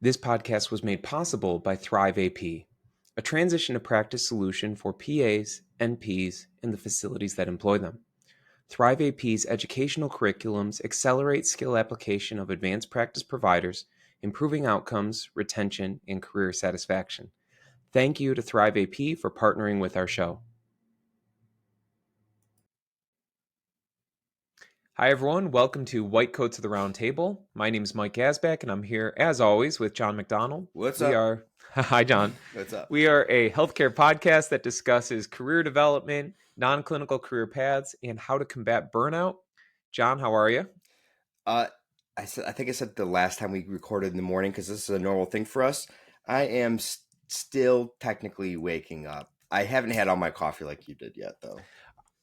This podcast was made possible by Thrive AP, a transition to practice solution for PAs, NPs, and the facilities that employ them. Thrive AP's educational curriculums accelerate skill application of advanced practice providers, improving outcomes, retention, and career satisfaction. Thank you to Thrive AP for partnering with our show. Hi, everyone. Welcome to White Coats of the Round Table. My name is Mike Asback, and I'm here, as always, with John McDonald. What's We up? are, hi, John. What's up? We are a healthcare podcast that discusses career development, non-clinical career paths, and how to combat burnout. John, how are you? I think I said the last time we recorded in the morning because this is a normal thing for us. I am still technically waking up. I haven't had all my coffee like you did yet, though.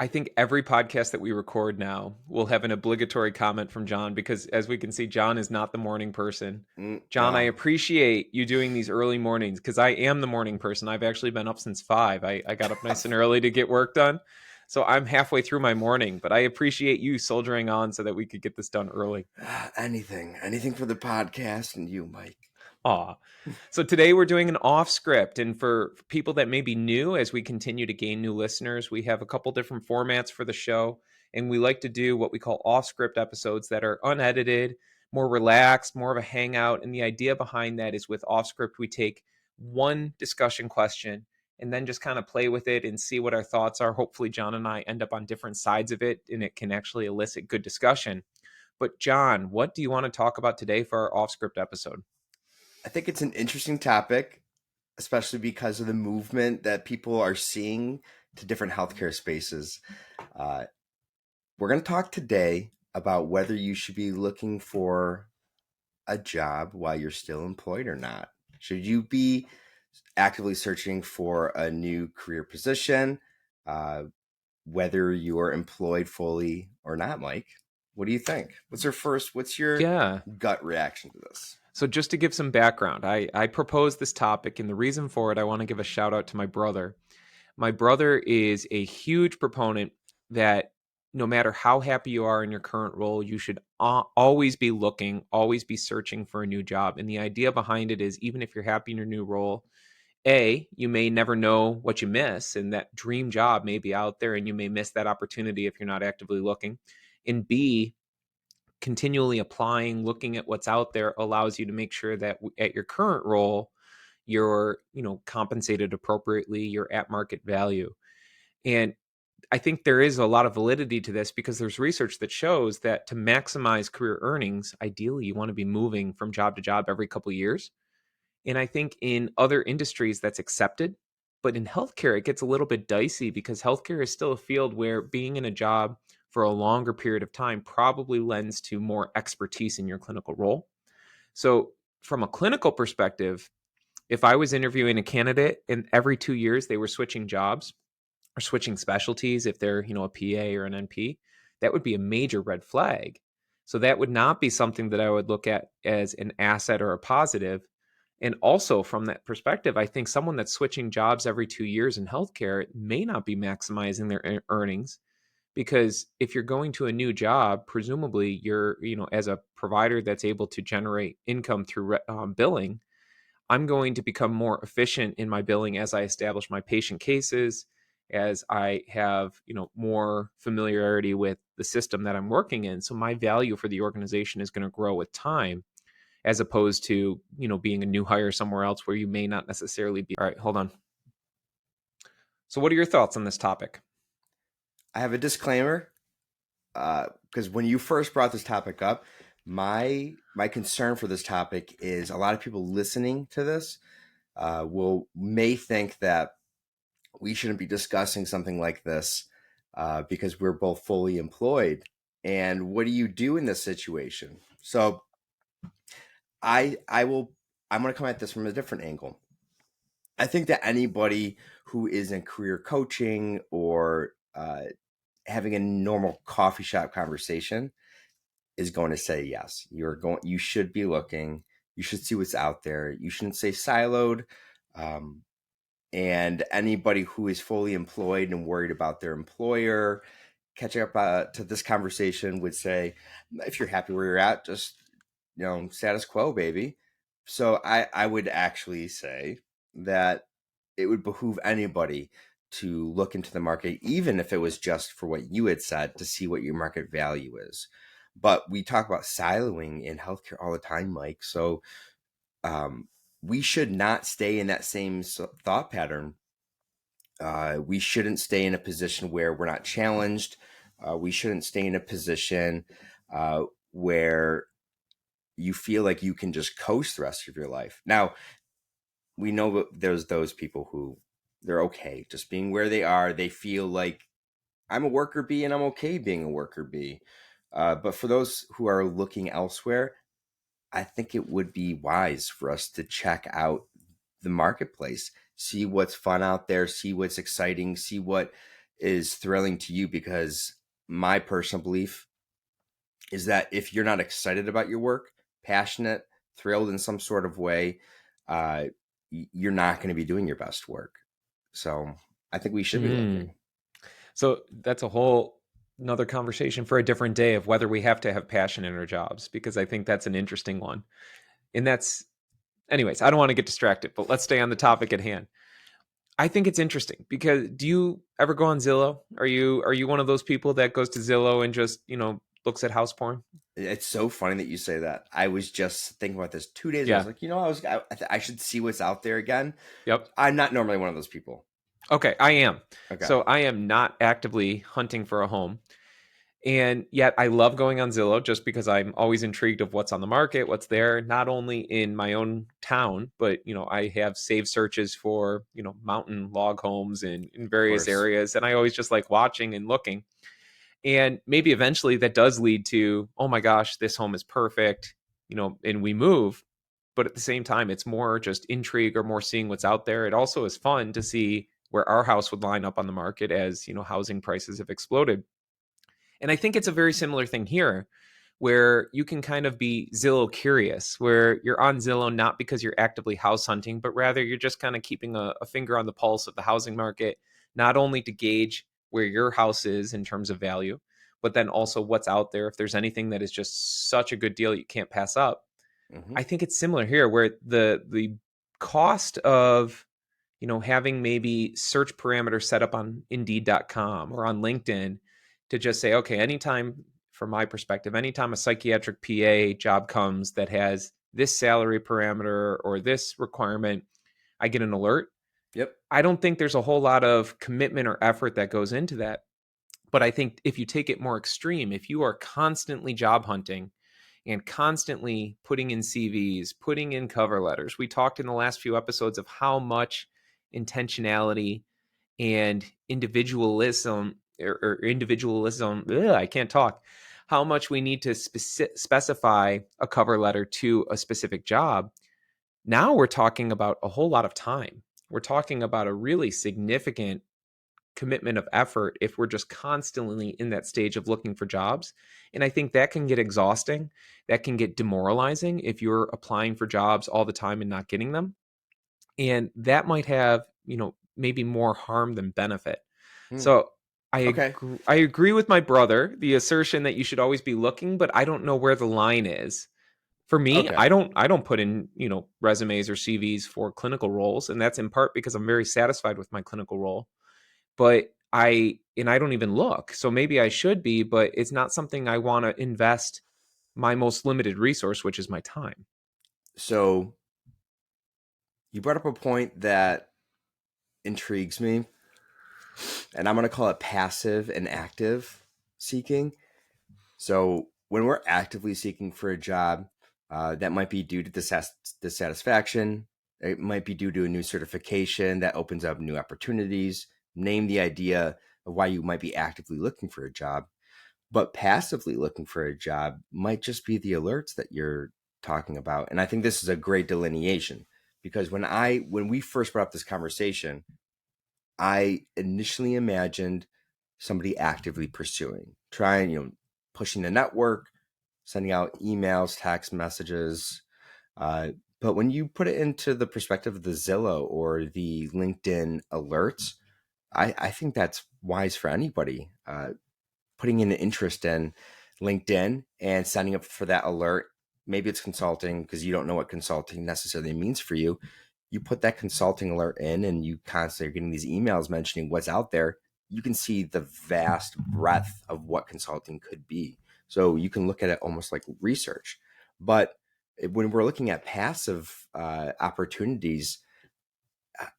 I think every podcast that we record now will have an obligatory comment from John because, as we can see, John is not the morning person. John, I No. appreciate you doing these early mornings because I am the morning person. I've actually been up since 5. I got up nice and early to get work done. So I'm halfway through my morning, but I appreciate you soldiering on so that we could get this done early. Anything for the podcast and you, Mike. Aw. So today we're doing an off script. And for people that may be new, as we continue to gain new listeners, we have a couple different formats for the show. And we like to do what we call off script episodes that are unedited, more relaxed, more of a hangout. And the idea behind that is with off script, we take one discussion question and then just kind of play with it and see what our thoughts are. Hopefully, John and I end up on different sides of it and it can actually elicit good discussion. But, John, what do you want to talk about today for our off script episode? I think it's an interesting topic, especially because of the movement that people are seeing to different healthcare spaces. We're going to talk today about whether you should be looking for a job while you're still employed or not. Should you be actively searching for a new career position, whether you're employed fully or not, Mike? What do you think? What's your gut reaction to this? So just to give some background, I proposed this topic, and the reason for it, I want to give a shout out to my brother. My brother is a huge proponent that no matter how happy you are in your current role, you should always be looking, always be searching for a new job. And the idea behind it is even if you're happy in your new role, you may never know what you miss, and that dream job may be out there, and you may miss that opportunity if you're not actively looking. And B, continually applying, looking at what's out there allows you to make sure that at your current role, you're, compensated appropriately, you're at market value. And I think there is a lot of validity to this because there's research that shows that to maximize career earnings, ideally you want to be moving from job to job every couple of years. And I think in other industries that's accepted, but in healthcare it gets a little bit dicey because healthcare is still a field where being in a job for a longer period of time probably lends to more expertise in your clinical role. So from a clinical perspective, if I was interviewing a candidate and every 2 years they were switching jobs or switching specialties, if they're, a PA or an NP, that would be a major red flag. So that would not be something that I would look at as an asset or a positive. And also from that perspective, I think someone that's switching jobs every 2 years in healthcare may not be maximizing their earnings because if you're going to a new job, presumably you're, as a provider that's able to generate income through billing, I'm going to become more efficient in my billing as I establish my patient cases, as I have, more familiarity with the system that I'm working in. So my value for the organization is going to grow with time, as opposed to, being a new hire somewhere else where you may not necessarily be. All right, hold on. So what are your thoughts on this topic? I have a disclaimer because when you first brought this topic up, my concern for this topic is a lot of people listening to this may think that we shouldn't be discussing something like this because we're both fully employed. And what do you do in this situation? So I'm going to come at this from a different angle. I think that anybody who is in career coaching or having a normal coffee shop conversation is going to say yes. You should be looking. You should see what's out there. You shouldn't stay siloed. And anybody who is fully employed and worried about their employer catching up to this conversation would say, if you're happy where you're at, just status quo, baby. So I would actually say that it would behoove anybody to look into the market, even if it was just for what you had said, to see what your market value is. But we talk about siloing in healthcare all the time, Mike. So um, we should not stay in that same thought pattern. We shouldn't stay in a position where we're not challenged. We shouldn't stay in a position where you feel like you can just coast the rest of your life. Now, we know that there's those people who they're okay just being where they are. They feel like I'm a worker bee and I'm okay being a worker bee. But for those who are looking elsewhere, I think it would be wise for us to check out the marketplace, see what's fun out there, see what's exciting, see what is thrilling to you. Because my personal belief is that if you're not excited about your work, passionate, thrilled in some sort of way, uh, you're not going to be doing your best work. So I think we should be Mm. looking. So that's a whole another conversation for a different day of whether we have to have passion in our jobs, because I think that's an interesting one. And that's, anyways, I don't want to get distracted, but let's stay on the topic at hand. I think it's interesting because do you ever go on Zillow? Are you one of those people that goes to Zillow and just, looks at house porn? It's so funny that you say that. I was just thinking about this 2 days ago. I was Yeah. like, I should see what's out there again. Yep. I'm not normally one of those people. Okay, I am. Okay, So I am not actively hunting for a home. And yet I love going on Zillow just because I'm always intrigued of what's on the market, what's there, not only in my own town, but I have saved searches for, mountain log homes in of various course. areas. And I always just like watching and looking. And maybe eventually that does lead to, oh my gosh, this home is perfect, and we move. But at the same time, it's more just intrigue or more seeing what's out there. It also is fun to see where our house would line up on the market as, housing prices have exploded. And I think it's a very similar thing here where you can kind of be Zillow curious, where you're on Zillow not because you're actively house hunting, but rather you're just kind of keeping a finger on the pulse of the housing market, not only to gauge where your house is in terms of value, but then also what's out there. If there's anything that is just such a good deal you can't pass up. Hmm. I think it's similar here where the cost of having maybe search parameters set up on indeed.com or on LinkedIn to just say, okay, anytime, from my perspective, anytime a psychiatric PA job comes that has this salary parameter or this requirement, I get an alert. Yep. I don't think there's a whole lot of commitment or effort that goes into that. But I think if you take it more extreme, if you are constantly job hunting and constantly putting in CVs, putting in cover letters. We talked in the last few episodes of how much intentionality and individualism, ugh, I can't talk, how much we need to specify a cover letter to a specific job. Now we're talking about a whole lot of time. We're talking about a really significant commitment of effort if we're just constantly in that stage of looking for jobs. And I think that can get exhausting. That can get demoralizing if you're applying for jobs all the time and not getting them. And that might have, maybe more harm than benefit. Hmm. So Okay. I agree with my brother, the assertion that you should always be looking, but I don't know where the line is. For me, Okay. I don't put in, resumes or CVs for clinical roles, and that's in part because I'm very satisfied with my clinical role, but I don't even look. So maybe I should be, but it's not something I want to invest my most limited resource, which is my time. So you brought up a point that intrigues me, and I'm going to call it passive and active seeking. So when we're actively seeking for a job, that might be due to dissatisfaction. It might be due to a new certification that opens up new opportunities. Name the idea of why you might be actively looking for a job. But passively looking for a job might just be the alerts that you're talking about. And I think this is a great delineation because when we first brought up this conversation, I initially imagined somebody actively pursuing, trying, pushing the network, sending out emails, text messages. Uh, but when you put it into the perspective of the Zillow or the LinkedIn alerts, I think that's wise for anybody. Putting in an interest in LinkedIn and signing up for that alert, maybe it's consulting because you don't know what consulting necessarily means for you. You put that consulting alert in and you constantly are getting these emails mentioning what's out there. You can see the vast breadth of what consulting could be. So you can look at it almost like research. But when we're looking at passive opportunities,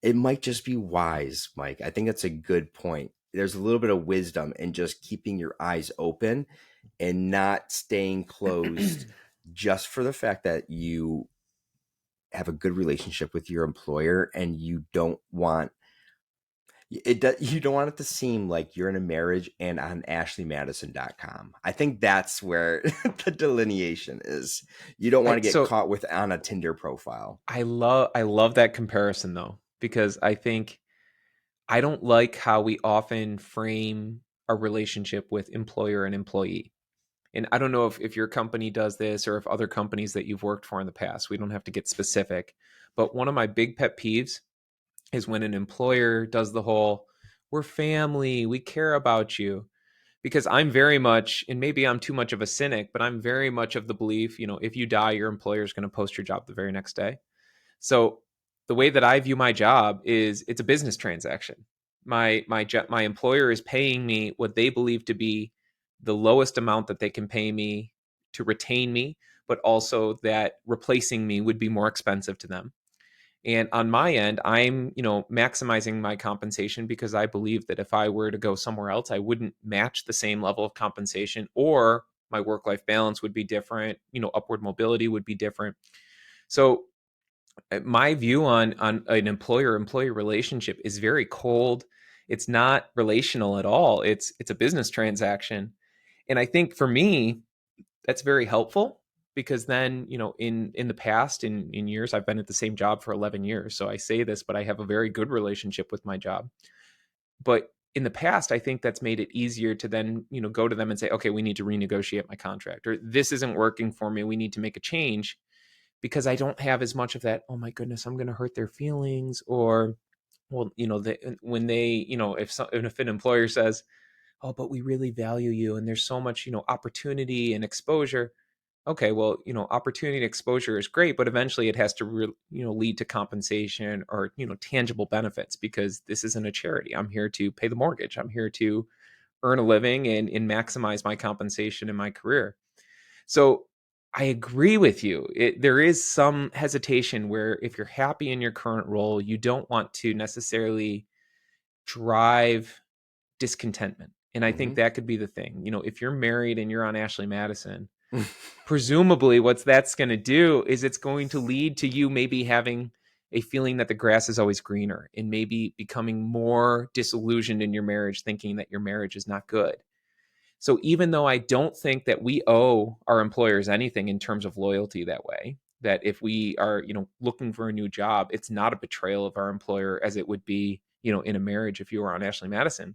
it might just be wise, Mike. I think that's a good point. There's a little bit of wisdom in just keeping your eyes open and not staying closed just for the fact that you have a good relationship with your employer and you don't want you don't want it to seem like you're in a marriage and on ashleymadison.com. I think that's where the delineation is. You don't want to get So caught with on a Tinder profile. I love that comparison though, because I think I don't like how we often frame a relationship with employer and employee. And I don't know if your company does this or if other companies that you've worked for in the past. We don't have to get specific. But one of my big pet peeves is when an employer does the whole, we're family, we care about you. Because I'm very much, and maybe I'm too much of a cynic, but I'm very much of the belief, if you die, your employer is going to post your job the very next day. So the way that I view my job is it's a business transaction. My employer is paying me what they believe to be the lowest amount that they can pay me to retain me, but also that replacing me would be more expensive to them. And on my end, I'm, maximizing my compensation because I believe that if I were to go somewhere else, I wouldn't match the same level of compensation, or my work-life balance would be different, upward mobility would be different. So my view on an employer employee relationship is very cold. It's not relational at all. It's a business transaction. And I think for me, that's very helpful because then, in the past, in years, I've been at the same job for 11 years. So I say this, but I have a very good relationship with my job. But in the past, I think that's made it easier to then, go to them and say, okay, we need to renegotiate my contract, or this isn't working for me, we need to make a change, because I don't have as much of that, oh my goodness, I'm going to hurt their feelings. Or, well, when they, if an employer says, oh, but we really value you and there's so much, opportunity and exposure. Okay, well, opportunity and exposure is great, but eventually it has to, lead to compensation or, tangible benefits, because this isn't a charity. I'm here to pay the mortgage. I'm here to earn a living and maximize my compensation in my career. So I agree with you. There is some hesitation where if you're happy in your current role, you don't want to necessarily drive discontentment. And I think Mm-hmm. that could be the thing. If you're married and you're on Ashley Madison, presumably what's that's going to do is it's going to lead to you maybe having a feeling that the grass is always greener, and maybe becoming more disillusioned in your marriage, thinking that your marriage is not good. So even though I don't think that we owe our employers anything in terms of loyalty that way, that if we are, looking for a new job, it's not a betrayal of our employer as it would be, in a marriage if you were on Ashley Madison.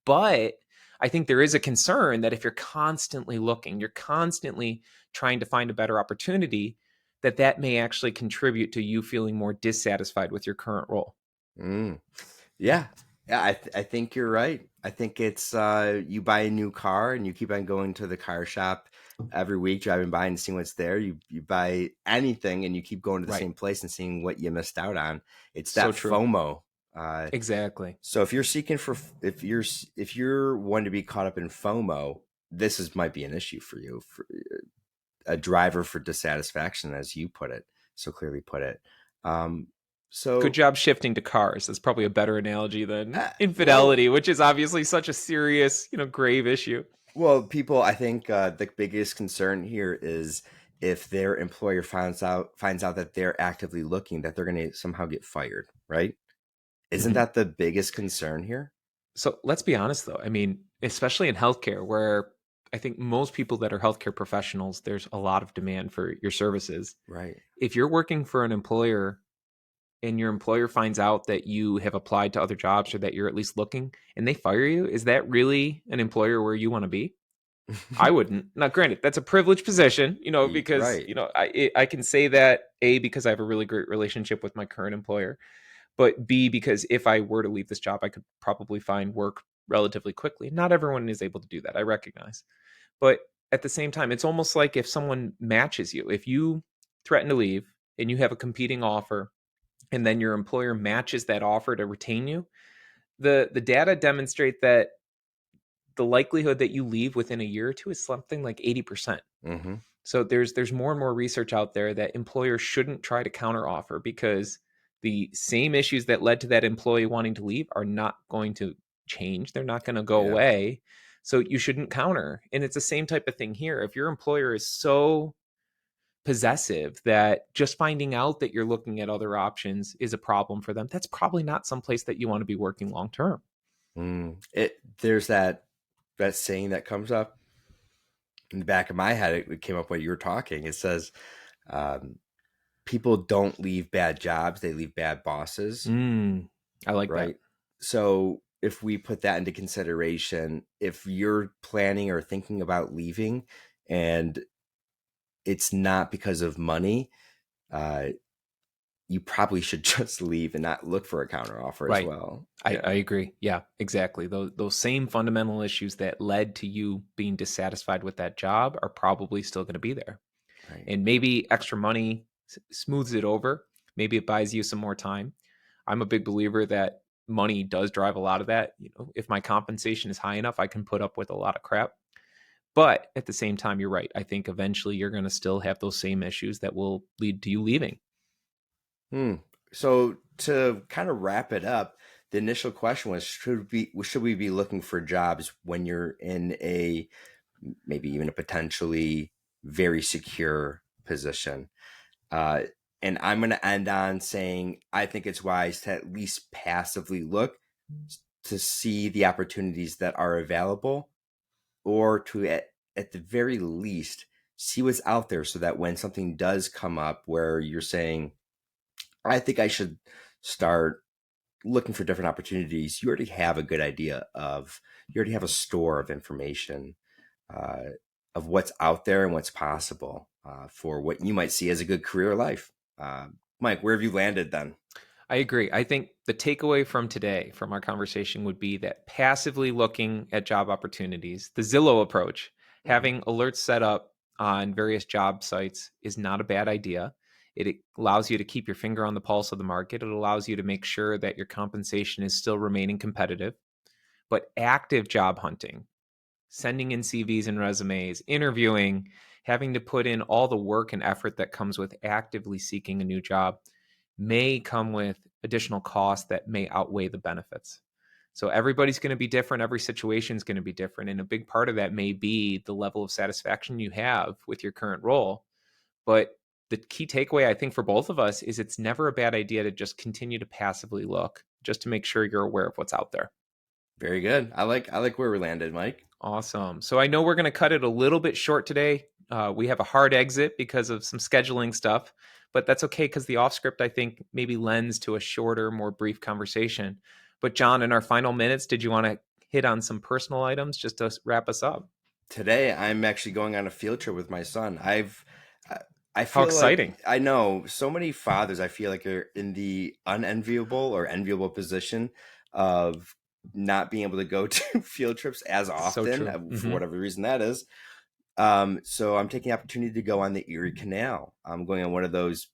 But I think there is a concern that if you're constantly looking, you're constantly trying to find a better opportunity, that may actually contribute to you feeling more dissatisfied with your current role. Mm. Yeah. Yeah, I think you're right. I think it's you buy a new car and you keep on going to the car shop every week, driving by and seeing what's there. You buy anything and you keep going to the Right. same place and seeing what you missed out on. It's So that true. FOMO. Uh, Exactly. so if you're seeking for if you're one to be caught up in FOMO, this is might be an issue for you, for a driver for dissatisfaction, as you put it, so clearly put it. Um, Good so job shifting to cars. That's probably a better analogy than well, infidelity, which is obviously such a serious, grave issue. Well, people, I think the biggest concern here is if their employer finds out that they're actively looking, that they're going to somehow get fired, right? Isn't Mhm. that the biggest concern here? So let's be honest, though. I mean, especially in healthcare, where I think most people that are healthcare professionals, there's a lot of demand for your services. Right. If you're working for an employer and your employer finds out that you have applied to other jobs, or that you're at least looking, and they fire you, is that really an employer where you want to be? I wouldn't. Now, granted, that's a privileged position, because Right. I can say that, A, because I have a really great relationship with my current employer, but B, because if I were to leave this job, I could probably find work relatively quickly. Not everyone is able to do that. I recognize, but at the same time, it's almost like if someone matches you, if you threaten to leave and you have a competing offer, and then your employer matches that offer to retain you, the data demonstrate that the likelihood that you leave within a year or two is something like 80%. Mm-hmm. So there's more and more research out there that employers shouldn't try to counteroffer, because the same issues that led to that employee wanting to leave are not going to change. They're not going to go Yeah. away. So you shouldn't counter. And it's the same type of thing here. If your employer is so possessive that just finding out that you're looking at other options is a problem for them, that's probably not someplace that you want to be working long term. There's that saying that comes up in the back of my head. It came up when you were talking. It says, um, "People don't leave bad jobs; they leave bad bosses." I like that. Right. So if we put that into consideration, if you're planning or thinking about leaving, and it's not because of money, uh, you probably should just leave and not look for a counter offer as Right. well. I Yeah. agree. Yeah, exactly. Those same fundamental issues that led to you being dissatisfied with that job are probably still going to be there. Right. And maybe extra money smooths it over. Maybe it buys you some more time. I'm a big believer that money does drive a lot of that. You know, if my compensation is high enough, I can put up with a lot of crap. But at the same time, you're right. I think eventually you're going to still have those same issues that will lead to you leaving. Hmm. So to kind of wrap it up, the initial question was, should we be looking for jobs when you're in a maybe even a potentially very secure position? Uh, and I'm going to end on saying I think it's wise to at least passively look to see the opportunities that are available, or to at the very least see what's out there, so that when something does come up where you're saying, I think I should start looking for different opportunities, you already have a good idea of, you already have a store of information, uh, of what's out there and what's possible, for what you might see as a good career life. Uh, Mike, where have you landed then? I agree. I think the takeaway from today, from our conversation, would be that passively looking at job opportunities, the Zillow approach, Hmm. having alerts set up on various job sites is not a bad idea. It allows you to keep your finger on the pulse of the market. It allows you to make sure that your compensation is still remaining competitive. But active job hunting, sending in CVs and resumes, interviewing, having to put in all the work and effort that comes with actively seeking a new job may come with additional costs that may outweigh the benefits. So everybody's going to be different. Every situation is going to be different. And a big part of that may be the level of satisfaction you have with your current role. But the key takeaway, I think, for both of us is it's never a bad idea to just continue to passively look, just to make sure you're aware of what's out there. Very good. I like where we landed, Mike. Awesome. So I know we're going to cut it a little bit short today. We have a hard exit because of some scheduling stuff, but that's okay because the off script, I think, maybe lends to a shorter, more brief conversation. But, John, in our final minutes, did you want to hit on some personal items just to wrap us up? Today I'm actually going on a field trip with my son. I I How feel like, exciting. I know so many fathers, I feel like, are in the unenviable or enviable position of not being able to go to field trips as So often, true. for Hmm. whatever reason that is. So I'm taking the opportunity to go on the Erie Canal. I'm going on one of those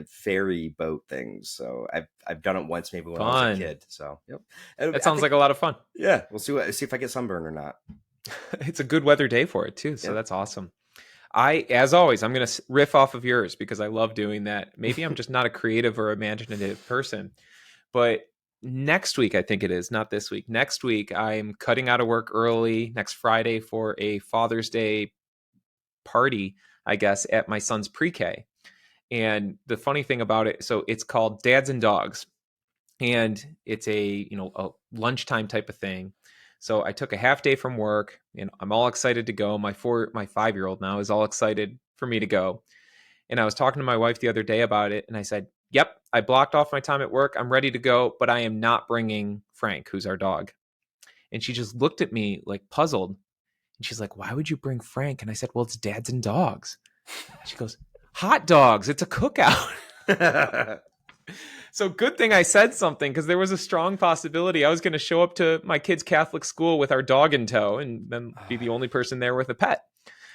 ferry boat things. So I've done it once, maybe when I was a Fun. kid. So yep. That I sounds think, like a lot of fun. yeah, we'll see if I get sunburn or not. It's a good weather day for it, too. So Yep. that's awesome. As always, I'm going to riff off of yours because I love doing that. Maybe I'm just not a creative or imaginative person. But next week, I think it is, not this week. Next week, I'm cutting out of work early next Friday for a Father's Day party, I guess, at my son's pre K. And the funny thing about it, so it's called Dads and Dogs, and it's a lunchtime type of thing. So I took a half day from work, and I'm all excited to go. My 5-year-old now is all excited for me to go. And I was talking to my wife the other day about it, and I said, "Yep, I blocked off my time at work. I'm ready to go, but I am not bringing Frank, who's our dog." And she just looked at me like puzzled. And she's like, "Why would you bring Frank?" And I said, "Well, it's dads and dogs." She goes, "Hot dogs. It's a cookout." So good thing I said something, because there was a strong possibility I was going to show up to my kid's Catholic school with our dog in tow and then be the only person there with a pet.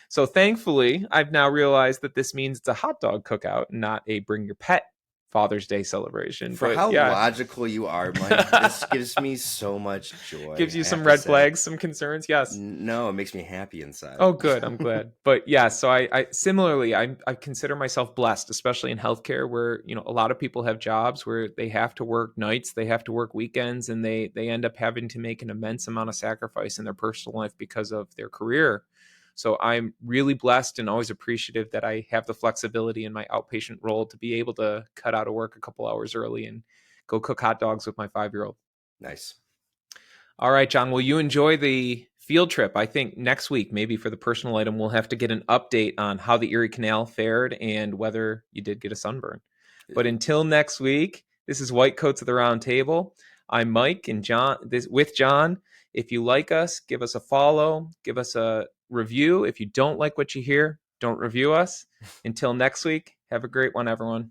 So thankfully, I've now realized that this means it's a hot dog cookout, not a bring your pet Father's Day celebration. For But how yeah, logical you are, Mike, this gives me so much joy, gives you I have some to red say. flags, some concerns. Yes. No, it makes me happy inside. Oh, good. I'm glad. But yeah, so I similarly, I consider myself blessed, especially in healthcare, where a lot of people have jobs where they have to work nights, they have to work weekends, and they end up having to make an immense amount of sacrifice in their personal life because of their career. So I'm really blessed and always appreciative that I have the flexibility in my outpatient role to be able to cut out of work a couple hours early and go cook hot dogs with my 5-year-old. Nice. All right, John. Will you enjoy the field trip? I think next week, maybe for the personal item, we'll have to get an update on how the Erie Canal fared and whether you did get a sunburn. But until next week, this is White Coats of the Round Table. I'm Mike and John. With John. If you like us, give us a follow, give us a review. If you don't like what you hear, don't review us. Until next week, have a great one, everyone.